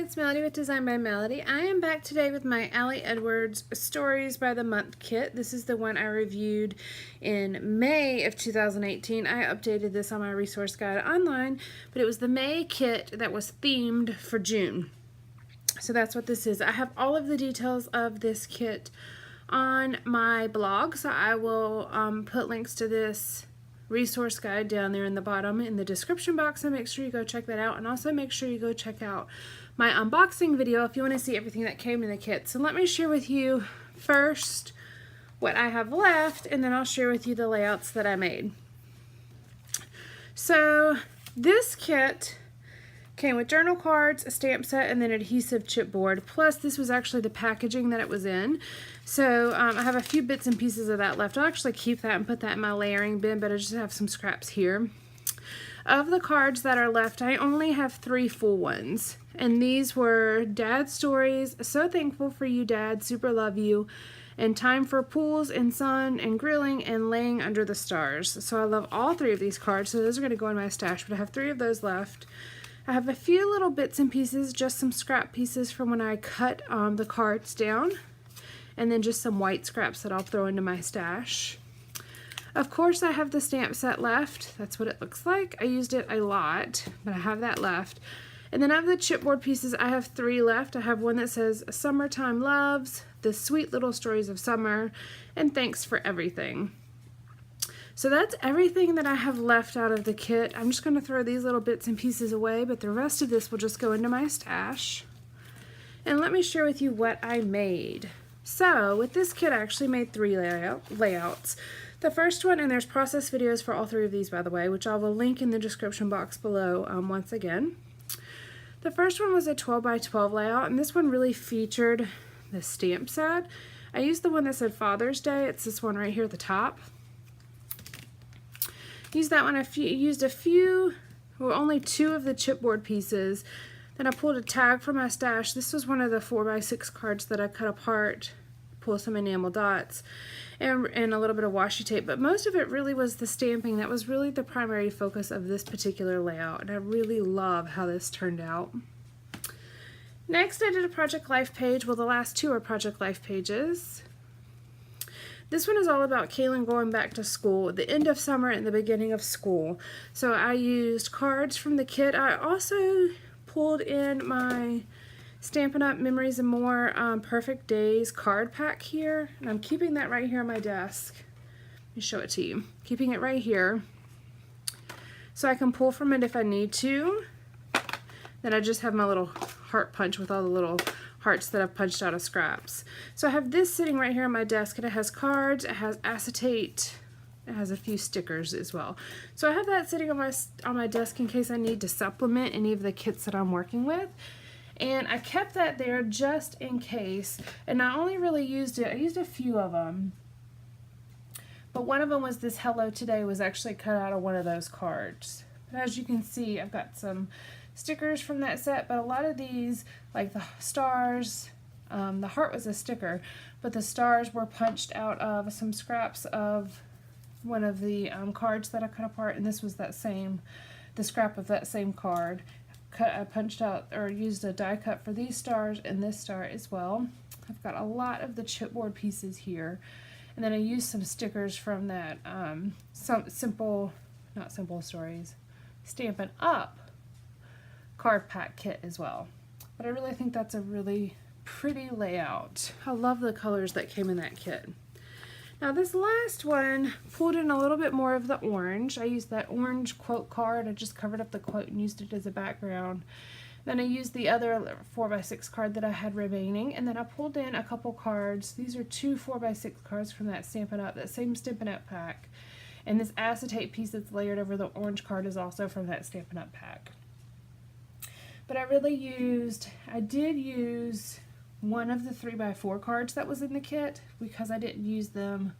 it's Melody with Design by Melody. I am back today with my Allie Edwards Stories by the Month kit. This is the one I reviewed in May of 2018. I updated this on my resource guide online, but it was the May kit that was themed for June. So that's what this is. I have all of the details of this kit on my blog, so I will put links to this resource guide down there in the bottom in the description box, so make sure you go check that out, and also make sure you go check out my unboxing video if you want to see everything that came in the kit. So let me share with you first what I have left, and then I'll share with you the layouts that I made. So this kit came with journal cards, a stamp set, and then adhesive chipboard. Plus, this was actually the packaging that it was in. So I have a few bits and pieces of that left. I'll actually keep that and put that in my layering bin, but I just have some scraps here. Of the cards that are left, I only have 3 full ones. And these were Dad Stories, So Thankful for You, Dad, Super Love You, and Time for Pools and Sun and Grilling and Laying Under the Stars. So I love all 3 of these cards, so those are going to go in my stash, but I have 3 of those left. I have a few little bits and pieces, just some scrap pieces from when I cut the cards down, and then just some white scraps that I'll throw into my stash. Of course, I have the stamp set left. That's what it looks like. I used it a lot, but I have that left. And then of the chipboard pieces, I have 3 left. I have one that says Summertime Loves, The Sweet Little Stories of Summer, and Thanks for Everything. So that's everything that I have left out of the kit. I'm just going to throw these little bits and pieces away, but the rest of this will just go into my stash. And let me share with you what I made. So with this kit, I actually made 3 layouts. The first one, and there's process videos for all 3 of these, by the way, which I will link in the description box below once again. The first one was a 12 by 12 layout, and this one really featured the stamp set. I used the one that said Father's Day. It's this one right here at the top. Used that one. Used a few, or only 2 of the chipboard pieces. Then I pulled a tag from my stash. This was one of the 4x6 cards that I cut apart, pull some enamel dots, and a little bit of washi tape. But most of it really was the stamping. That was really the primary focus of this particular layout, and I really love how this turned out. Next, I did a Project Life page. Well, the last 2 are Project Life pages. This one is all about Kaylin going back to school, the end of summer and the beginning of school. So I used cards from the kit. I also pulled in my Stampin' Up! Memories and More Perfect Days card pack here. And I'm keeping that right here on my desk. Let me show it to you. Keeping it right here so I can pull from it if I need to. Then I just have my little heart punch with all the little hearts that I've punched out of scraps. So I have this sitting right here on my desk, and it has cards, it has acetate, it has a few stickers as well. So I have that sitting on my desk in case I need to supplement any of the kits that I'm working with. And I kept that there just in case, and I only really used it, I used a few of them. But one of them was this Hello Today, was actually cut out of one of those cards. But as you can see, I've got some stickers from that set, but a lot of these, like the stars, the heart was a sticker, but the stars were punched out of some scraps of one of the cards that I cut apart, and this was the scrap of that same card. I punched out, or used a die cut for these stars and this star as well. I've got a lot of the chipboard pieces here, and then I used some stickers from that not Simple Stories, Stampin' Up! Card pack kit as well. But I really think that's a really pretty layout. I love the colors that came in that kit. Now this last one pulled in a little bit more of the orange. I used that orange quote card. I just covered up the quote and used it as a background. Then I used the other 4x6 card that I had remaining, and then I pulled in a couple cards. These are 2 4x6 cards from that Stampin' Up, that same Stampin' Up pack. And this acetate piece that's layered over the orange card is also from that Stampin' Up pack. But I did use one of the 3x4 cards that was in the kit because I didn't use them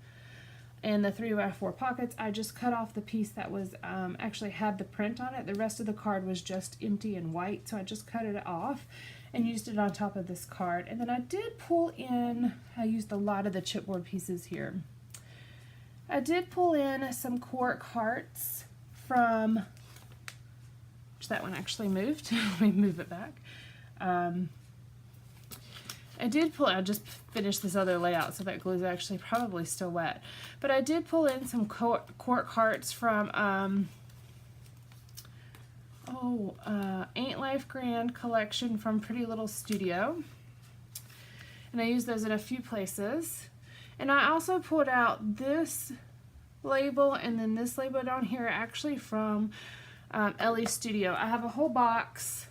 in the 3x4 pockets. I just cut off the piece that was actually had the print on it. The rest of the card was just empty and white, so I just cut it off and used it on top of this card. And then I did pull in, I used a lot of the chipboard pieces here. I did pull in some cork hearts from, that one actually moved. Let me move it back. I did pull, I just finished this other layout, so that glue is actually probably still wet. But I did pull in some cork hearts from, Ain't Life Grand collection from Pretty Little Studio. And I used those in a few places. And I also pulled out this label and then this label down here, actually from Ellie Studio. I have a whole box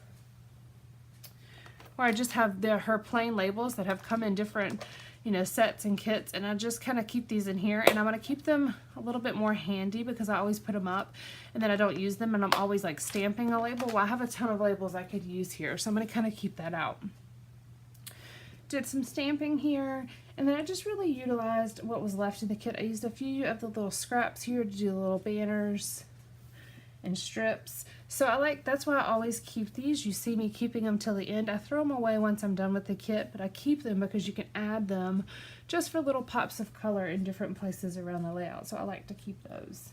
where I just have her plain labels that have come in different, you know, sets and kits, and I just kind of keep these in here, and I'm going to keep them a little bit more handy because I always put them up and then I don't use them, and I'm always like stamping a label. Well, I have a ton of labels I could use here, so I'm going to kind of keep that out. Did some stamping here, and then I just really utilized what was left in the kit. I used a few of the little scraps here to do the little banners and strips. So that's why I always keep these. You see me keeping them till the end. I throw them away once I'm done with the kit, but I keep them because you can add them just for little pops of color in different places around the layout. So I like to keep those.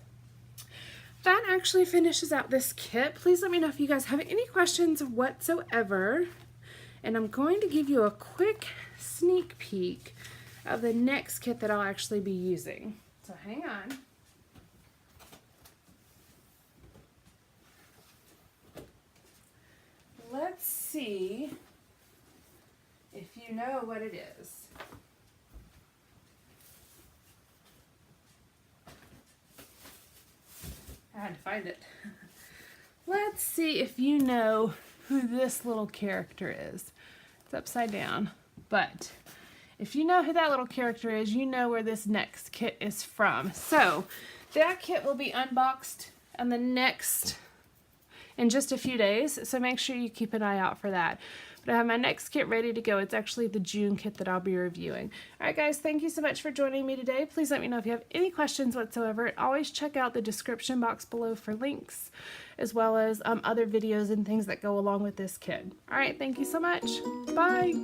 That actually finishes out this kit. Please let me know if you guys have any questions whatsoever. And I'm going to give you a quick sneak peek of the next kit that I'll actually be using. So hang on. Let's see if you know what it is. I had to find it. Let's see if you know who this little character is. It's upside down, but if you know who that little character is, you know where this next kit is from. So that kit will be unboxed on the next in just a few days, so make sure you keep an eye out for that. But I have my next kit ready to go. It's actually the June kit that I'll be reviewing. Alright guys, thank you so much for joining me today. Please let me know if you have any questions whatsoever. Always check out the description box below for links, as well as other videos and things that go along with this kit. Alright, thank you so much. Bye!